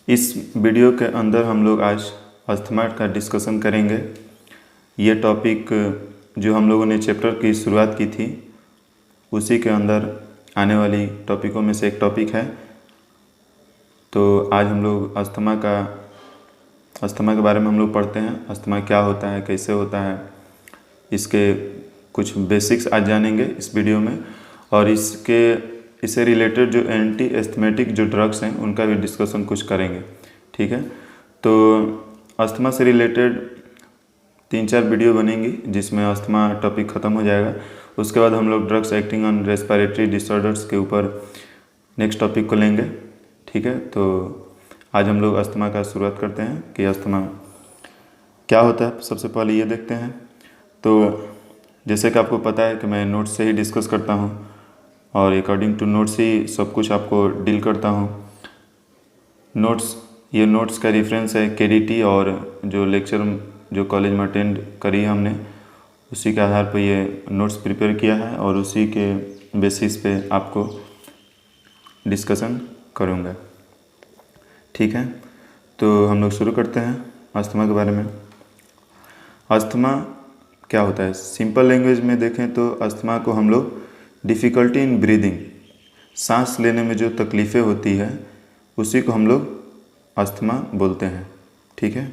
इस वीडियो के अंदर हम लोग आज अस्थमा का डिस्कशन करेंगे। ये टॉपिक जो हम लोगों ने चैप्टर की शुरुआत की थी उसी के अंदर आने वाली टॉपिकों में से एक टॉपिक है। तो आज हम लोग अस्थमा के बारे में हम लोग पढ़ते हैं। अस्थमा क्या होता है, कैसे होता है, इसके कुछ बेसिक्स आज जानेंगे इस वीडियो में। और इससे रिलेटेड जो एंटी एस्थमेटिक जो ड्रग्स हैं उनका भी डिस्कशन कुछ करेंगे। ठीक है, तो अस्थमा से रिलेटेड 3-4 वीडियो बनेंगी जिसमें अस्थमा टॉपिक ख़त्म हो जाएगा। उसके बाद हम लोग drugs acting on respiratory disorders के ऊपर नेक्स्ट टॉपिक को लेंगे। ठीक है, तो आज हम लोग अस्थमा का शुरुआत करते हैं कि अस्थमा क्या होता है। सबसे पहले ये देखते हैं। तो जैसे कि आपको पता है कि मैं नोट्स से ही डिस्कस करता हूँ और अकॉर्डिंग टू नोट्स ही सब कुछ आपको डील करता हूँ। ये नोट्स का रेफरेंस है KDT और जो लेक्चर जो कॉलेज में अटेंड करी है हमने, उसी के आधार पर ये नोट्स प्रिपेयर किया है और उसी के बेसिस पे आपको डिस्कशन करूँगा। ठीक है, तो हम लोग शुरू करते हैं अस्थमा के बारे में। अस्थमा क्या होता है? सिंपल लैंग्वेज में देखें तो अस्थमा को हम लोग डिफ़िकल्टी इन ब्रीदिंग, सांस लेने में जो तकलीफ़ें होती है उसी को हम लोग अस्थमा बोलते हैं। ठीक है,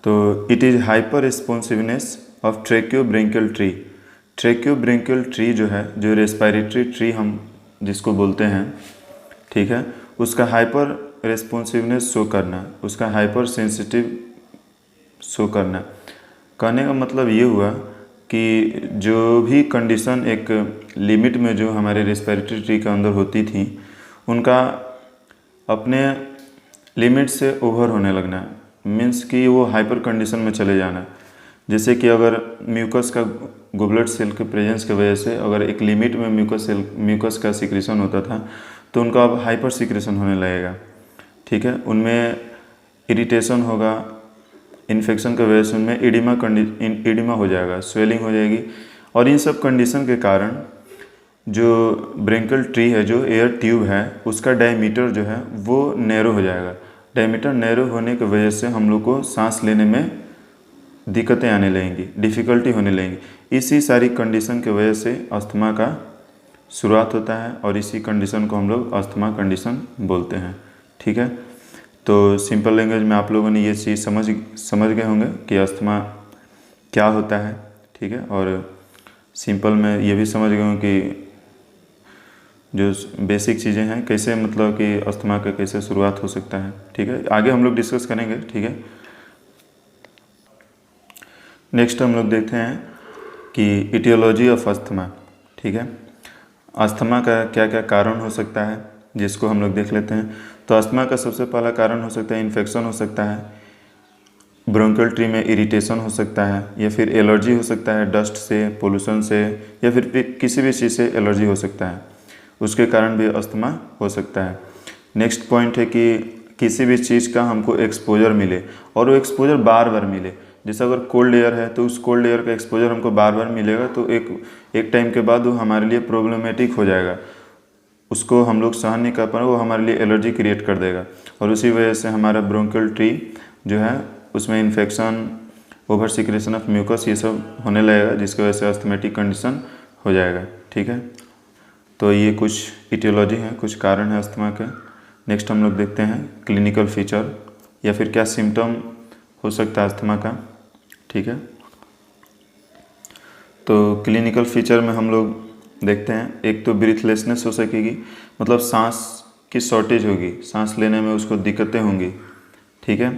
तो it is hyper responsiveness of tracheobronchial tree. Tracheobronchial tree जो है, जो रेस्पिरेटरी ट्री हम जिसको बोलते हैं, ठीक है, उसका हाइपर रिस्पॉन्सिवनेस शो करना, उसका हाइपर सेंसिटिव शो करना। कहने का मतलब ये हुआ कि जो भी कंडीशन एक लिमिट में जो हमारे रेस्पिरेटरी ट्री के अंदर होती थी उनका अपने लिमिट से ओवर होने लगना, मीन्स कि वो हाइपर कंडीशन में चले जाना। जैसे कि अगर म्यूकस का गोबलेट सेल के प्रेजेंस की वजह से अगर एक लिमिट में म्यूकस का सिक्रेशन होता था तो उनका अब हाइपर सिक्रेशन होने लगेगा। ठीक है, उनमें इरिटेशन होगा, इन्फेक्शन की वजह से उनमें एडिमा हो जाएगा, स्वेलिंग हो जाएगी। और इन सब कंडीशन के कारण जो ब्रैंकियल ट्री है, जो एयर ट्यूब है, उसका डायमीटर जो है वो नैरो हो जाएगा। डायमीटर नैरो होने की वजह से हम लोग को सांस लेने में दिक्कतें आने लगेंगी, डिफ़िकल्टी होने लगेंगी। इसी सारी कंडीशन की वजह से अस्थमा का शुरुआत होता है और इसी कंडीशन को हम लोग अस्थमा कंडीशन बोलते हैं। ठीक है, तो सिंपल लैंग्वेज में आप लोगों ने ये चीज़ समझ गए होंगे कि अस्थमा क्या होता है। ठीक है, और सिंपल में ये भी समझ गए होंगे कि जो बेसिक चीज़ें हैं कैसे, मतलब कि अस्थमा का कैसे शुरुआत हो सकता है। ठीक है, आगे हम लोग डिस्कस करेंगे। ठीक है, नेक्स्ट हम लोग देखते हैं कि इटियोलॉजी ऑफ अस्थमा। ठीक है, अस्थमा का क्या क्या कारण हो सकता है जिसको हम लोग देख लेते हैं। तो अस्थमा का सबसे पहला कारण हो सकता है इन्फेक्शन हो सकता है, ब्रोंकियल ट्री में इरिटेशन हो सकता है, या फिर एलर्जी हो सकता है डस्ट से, पोल्यूशन से, या फिर किसी भी चीज़ से एलर्जी हो सकता है, उसके कारण भी अस्थमा हो सकता है। नेक्स्ट पॉइंट है कि किसी भी चीज़ का हमको एक्सपोजर मिले और वो एक्सपोजर बार बार मिले। जैसे अगर कोल्ड एयर है तो उस कोल्ड एयर का एक्सपोजर हमको बार बार मिलेगा तो एक टाइम के बाद वो हमारे लिए प्रॉब्लमेटिक हो जाएगा, उसको हम लोग सहन नहीं कर पाएंगे, वो हमारे लिए एलर्जी क्रिएट कर देगा और उसी वजह से हमारा ब्रोंकियल ट्री जो है उसमें infection, over secretion of mucus, ये सब होने लगेगा जिसकी वजह से अस्थमेटिक कंडीशन हो जाएगा। ठीक है, तो ये कुछ इटियोलॉजी है, कुछ कारण है अस्थमा के। नेक्स्ट हम लोग देखते हैं क्लिनिकल फीचर या फिर क्या सिम्टम हो सकता है अस्थमा का। ठीक है, तो क्लिनिकल फीचर में हम लोग देखते हैं, एक तो ब्रीथलेसनेस हो सकेगी, मतलब सांस की शॉर्टेज होगी, सांस लेने में उसको दिक्कतें होंगी। ठीक है,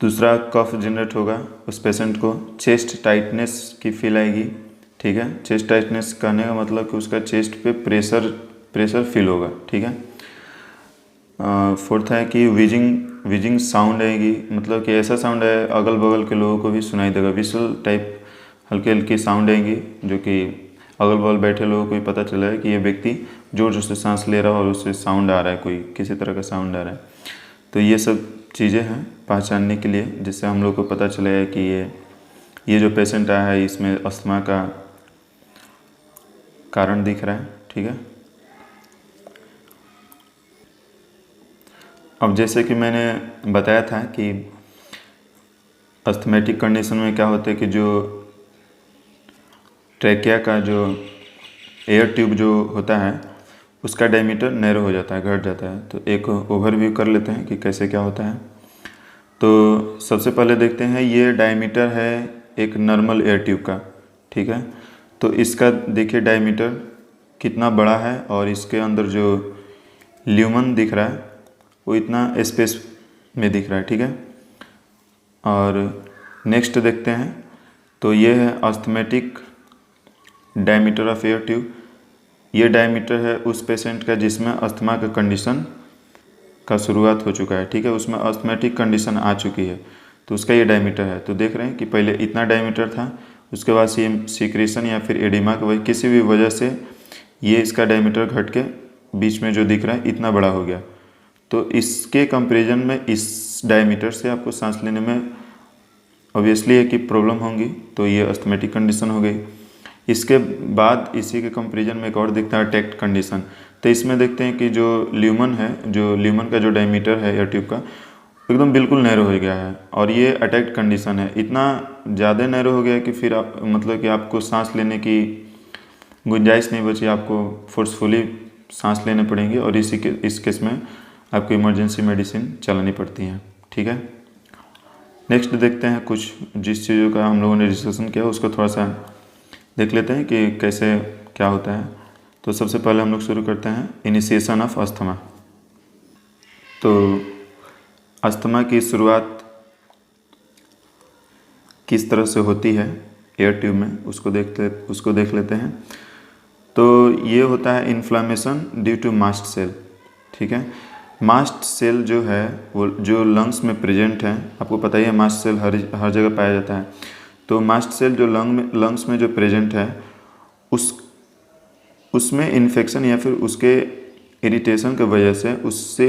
दूसरा कफ जनरेट होगा उस पेशेंट को, चेस्ट टाइटनेस की फील आएगी। ठीक है, चेस्ट टाइटनेस कहने का मतलब कि उसका चेस्ट पे प्रेशर फील होगा। ठीक है, फोर्थ है कि विजिंग साउंड आएगी, मतलब कि ऐसा साउंड है अगल बगल के लोगों को भी सुनाई देगा, विसल टाइप हल्की हल्की साउंड आएंगी जो कि अगल बगल बैठे लोगों को भी पता चलेगा कि ये व्यक्ति जोर जोर से सांस ले रहा है और उससे साउंड आ रहा है, कोई किसी तरह का साउंड आ रहा है। तो ये सब चीज़ें हैं पहचानने के लिए, जिससे हम लोग को पता चलेगा कि ये जो पेशेंट आया है इसमें अस्थमा का कारण दिख रहा है। ठीक है, अब जैसे कि मैंने बताया था कि अस्थमैटिक कंडीशन में क्या होता है कि जो ट्रैकिया का जो एयर ट्यूब जो होता है उसका डायमीटर नैरो हो जाता है, घट जाता है। तो एक ओवरव्यू कर लेते हैं कि कैसे क्या होता है। तो सबसे पहले देखते हैं, ये डायमीटर है एक नॉर्मल एयर ट्यूब का, ठीक है। तो इसका देखिए डायमीटर कितना बड़ा है और इसके अंदर जो ल्यूमन दिख रहा है वो इतना स्पेस में दिख रहा है, ठीक है। और नेक्स्ट देखते हैं, तो ये है asthmatic diameter of air tube. ये डायमीटर है उस पेशेंट का जिसमें अस्थमा का कंडीशन का शुरुआत हो चुका है, ठीक है, उसमें अस्थमैटिक कंडीशन आ चुकी है, तो उसका ये डायमीटर है। तो देख रहे हैं कि पहले इतना डायमीटर था, उसके बाद ये सिक्रेशन या फिर एडिमा की वजह किसी भी वजह से ये इसका डायमीटर घट के बीच में जो दिख रहा है इतना बड़ा हो गया। तो इसके कंपैरिजन में इस डायमीटर से आपको सांस लेने में ऑब्वियसली है कि प्रॉब्लम होंगी, तो ये अस्थमैटिक कंडीशन हो गई। इसके बाद इसी के कंपैरिजन में एक और दिखता है अटैक्ड कंडीशन। तो इसमें देखते हैं कि जो ल्यूमन है, जो ल्यूमन का जो डायमीटर है एयर ट्यूब का एकदम बिल्कुल नैरो हो गया है और ये अटैक्ड कंडीशन है। इतना ज़्यादा नैरो हो गया है कि फिर आप मतलब कि आपको सांस लेने की गुंजाइश नहीं बची, आपको फोर्सफुली सांस लेने पड़ेंगे और इस केस में आपको इमरजेंसी मेडिसिन चलानी पड़ती है, ठीक है। नेक्स्ट देखते हैं कुछ जिस चीज़ों का हम लोगों ने डिस्कशन किया उसको थोड़ा सा देख लेते हैं कि कैसे क्या होता है। तो सबसे पहले हम लोग शुरू करते हैं इनिशिएशन ऑफ अस्थमा। तो अस्थमा की शुरुआत किस तरह से होती है एयर ट्यूब में उसको देख लेते हैं। तो ये होता है inflammation due to mast cell, ठीक है। मास्ट सेल जो है वो जो लंग्स में प्रेजेंट है, आपको पता ही है मास्ट सेल हर जगह पाया जाता है। तो मास्ट सेल जो लंग्स में जो प्रेजेंट है उसमें इन्फेक्शन या फिर उसके इरिटेशन की वजह से उससे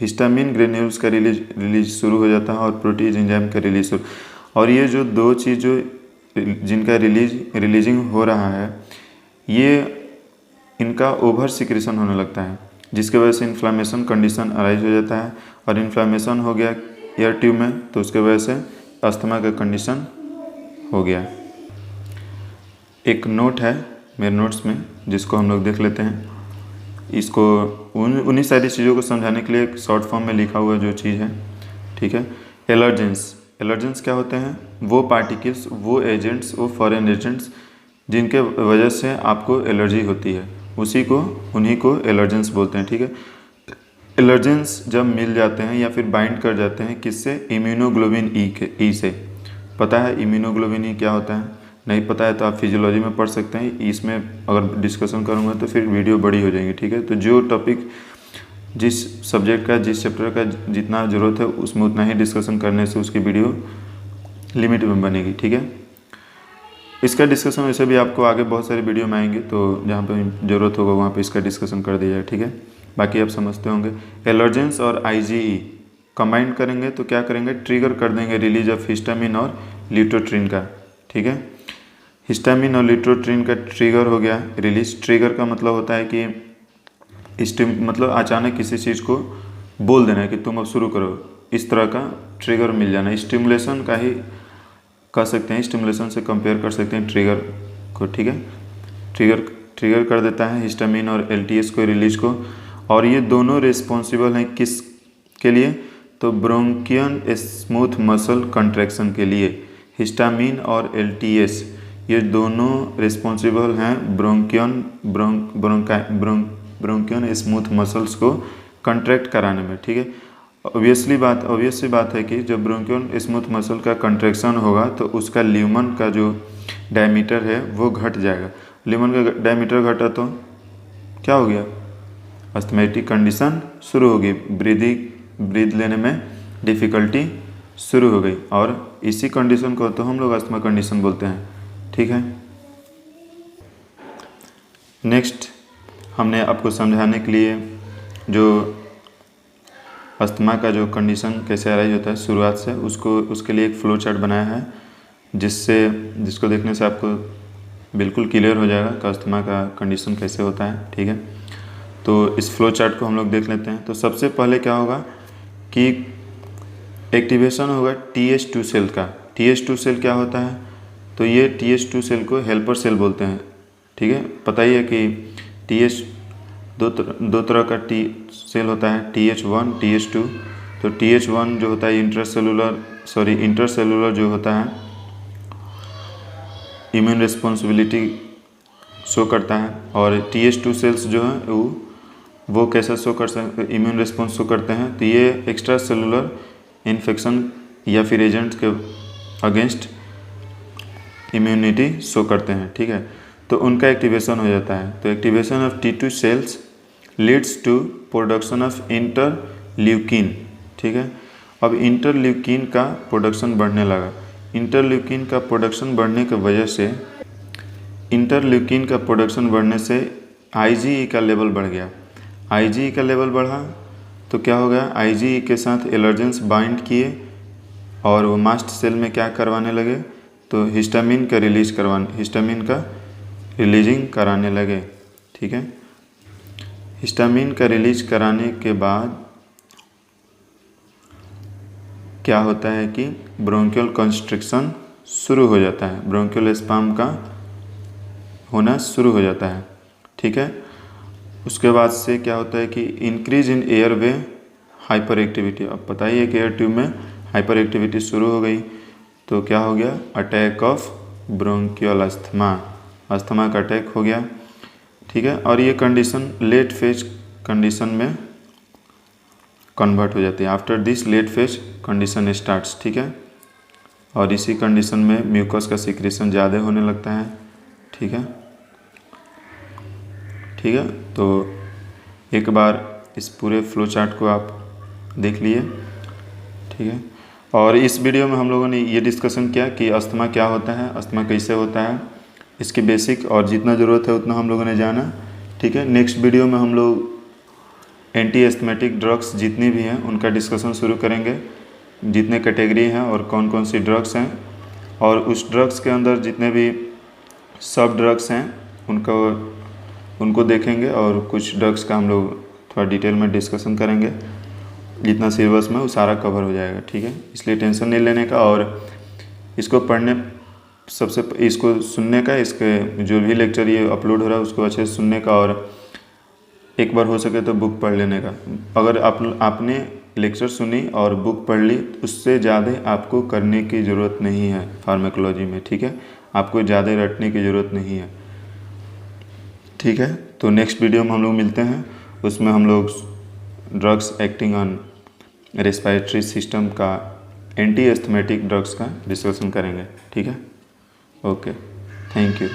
हिस्टामिन ग्रेन्यूल्स का रिलीज शुरू हो जाता है और प्रोटीज एंजाइम का रिलीज शुरू। और ये जो दो चीज़ जो जिनका रिलीजिंग हो रहा है ये इनका ओवर सिक्रेशन होने लगता है, जिसके वजह से इन्फ्लामेशन कंडीशन अराइज हो जाता है। और इन्फ्लामेशन हो गया एयर ट्यूब में तो उसके वजह से अस्थमा का कंडीशन हो गया। एक नोट है मेरे नोट्स में जिसको हम लोग देख लेते हैं। इसको उन्हीं सारी चीज़ों को समझाने के लिए एक शॉर्ट फॉर्म में लिखा हुआ जो चीज़ है, ठीक है। एलर्जेंस क्या होते हैं? वो पार्टिकल्स, वो एजेंट्स, वो फॉरेन एजेंट्स जिनके वजह से आपको एलर्जी होती है उन्हीं को एलर्जेंस बोलते हैं, ठीक है। एलर्जेंस जब मिल जाते हैं या फिर बाइंड कर जाते हैं किससे? इम्यूनोग्लोबिन ई से। पता है इम्यूनोग्लोबिन ई क्या होता है? नहीं पता है तो आप फिजियोलॉजी में पढ़ सकते हैं। इसमें अगर डिस्कशन करूँगा तो फिर वीडियो बड़ी हो जाएगी, ठीक है। तो जो टॉपिक जिस सब्जेक्ट का जिस चैप्टर का जितना ज़रूरत है उसमें उतना ही डिस्कशन करने से उसकी वीडियो लिमिट में बनेगी, ठीक है। इसका डिस्कशन वैसे भी आपको आगे बहुत सारे वीडियो में आएंगे, तो जहाँ पे ज़रूरत होगा वहाँ पे इसका डिस्कशन कर दिया जाए, ठीक है। बाकी आप समझते होंगे। एलर्जेंस और IgE कंबाइन करेंगे तो क्या करेंगे? ट्रिगर कर देंगे रिलीज ऑफ हिस्टामिन और लिटोट्रिन का, ठीक है। हिस्टामिन और लिटोट्रिन का ट्रिगर हो गया रिलीज। ट्रिगर का मतलब होता है कि मतलब अचानक किसी चीज़ को बोल देना है कि तुम अब शुरू करो, इस तरह का ट्रिगर मिल जाना। स्टिमुलेशन का ही कह सकते हैं, स्टिमुलेशन से कंपेयर कर सकते हैं ट्रिगर को, ठीक है। ट्रिगर कर देता है हिस्टामिन और LTS को रिलीज को। और ये दोनों रिस्पॉन्सिबल हैं किस के लिए? तो ब्रोंकियन स्मूथ मसल कंट्रैक्शन के लिए हिस्टामिन और LTS ये दोनों रिस्पॉन्सिबल हैं ब्रोंकियन स्मूथ मसल्स को कंट्रैक्ट कराने में, ठीक है। ऑब्वियस सी बात है कि जब ब्रोंकियन स्मूथ मसल का कंट्रैक्शन होगा तो उसका ल्यूमन का जो डायमीटर है वो घट जाएगा। ल्यूमन का डायमीटर घटा तो क्या हो गया? अस्थमैटिक कंडीशन शुरू हो गई, ब्रीथ लेने में डिफ़िकल्टी शुरू हो गई और इसी कंडीशन को तो हम लोग अस्थमा कंडीशन बोलते हैं, ठीक है। नेक्स्ट हमने आपको समझाने के लिए जो अस्थमा का जो कंडीशन कैसे अराइज होता है शुरुआत से उसके लिए एक फ्लो चार्ट बनाया है जिसको देखने से आपको बिल्कुल क्लियर हो जाएगा कि अस्थमा का कंडीशन कैसे होता है, ठीक है। तो इस फ्लो चार्ट को हम लोग देख लेते हैं। तो सबसे पहले क्या होगा कि एक्टिवेशन होगा TH2 सेल का। TH2 सेल क्या होता है? तो ये TH2 सेल को हेल्पर सेल बोलते हैं। ठीक है, पता ही है कि TH दो तरह का T सेल होता है, TH1 TH2। तो TH1 जो होता है इंटरसेलुलर जो होता है इम्यून रिस्पॉन्सिबिलिटी शो करता है, और TH2 सेल्स जो हैं वो कैसा शो कर सकते, इम्यून रिस्पॉन्स शो करते हैं। तो ये एक्स्ट्रा सेलुलर इन्फेक्शन या फिर एजेंट्स के अगेंस्ट इम्यूनिटी शो करते हैं। ठीक है, तो उनका एक्टिवेशन हो जाता है। तो activation of T2 cells leads to production of interleukin. ठीक है, अब इंटरल्यूकिन का प्रोडक्शन बढ़ने लगा। इंटरल्यूकिन का प्रोडक्शन बढ़ने की वजह से IgE का लेवल बढ़ गया। IgE का लेवल बढ़ा तो क्या हो गया, IgE के साथ एलर्जेंस बाइंड किए और वो मास्ट सेल में क्या करवाने लगे, तो हिस्टामिन का रिलीजिंग कराने लगे। ठीक है, हिस्टामिन का रिलीज कराने के बाद क्या होता है कि ब्रोंकियल कंस्ट्रिक्शन शुरू हो जाता है, ब्रोंकियल स्पाज्म का होना शुरू हो जाता है। ठीक है, उसके बाद से क्या होता है कि increase in airway hyper activity. अब पता ही है कि एयर ट्यूब में हाइपर एक्टिविटी शुरू हो गई, तो क्या हो गया, अटैक ऑफ ब्रोंकियल अस्थमा का अटैक हो गया। ठीक है, और ये कंडीशन लेट फेज कंडीशन में कन्वर्ट हो जाती है। After this late phase condition starts. ठीक है, और इसी कंडीशन में म्यूकस का सिक्रेशन ज़्यादा होने लगता है। ठीक है, तो एक बार इस पूरे फ्लो चार्ट को आप देख लिए। ठीक है, और इस वीडियो में हम लोगों ने ये डिस्कशन किया कि अस्थमा क्या होता है, अस्थमा कैसे होता है, इसकी बेसिक और जितना ज़रूरत है उतना हम लोगों ने जाना। ठीक है, नेक्स्ट वीडियो में हम लोग एंटी एस्थमेटिक ड्रग्स जितनी भी हैं उनका डिस्कशन शुरू करेंगे, जितने कैटेगरी हैं और कौन कौन सी ड्रग्स हैं, और उस ड्रग्स के अंदर जितने भी सब ड्रग्स हैं उनको देखेंगे, और कुछ ड्रग्स का हम लोग थोड़ा डिटेल में डिस्कशन करेंगे। जितना सिलेबस में वो सारा कवर हो जाएगा। ठीक है, इसलिए टेंशन नहीं लेने का, और इसको इसको सुनने का, इसके जो भी लेक्चर ये अपलोड हो रहा है उसको अच्छे से सुनने का, और एक बार हो सके तो बुक पढ़ लेने का। अगर आपने लेक्चर सुनी और बुक पढ़ ली, उससे ज़्यादा आपको करने की ज़रूरत नहीं है फार्माकोलॉजी में। ठीक है, आपको ज़्यादा रटने की ज़रूरत नहीं है। ठीक है, तो नेक्स्ट वीडियो में हम लोग मिलते हैं, उसमें हम लोग drugs acting on respiratory system का, एंटी एस्थमेटिक ड्रग्स का डिस्कशन करेंगे। ठीक है, ओके, थैंक यू।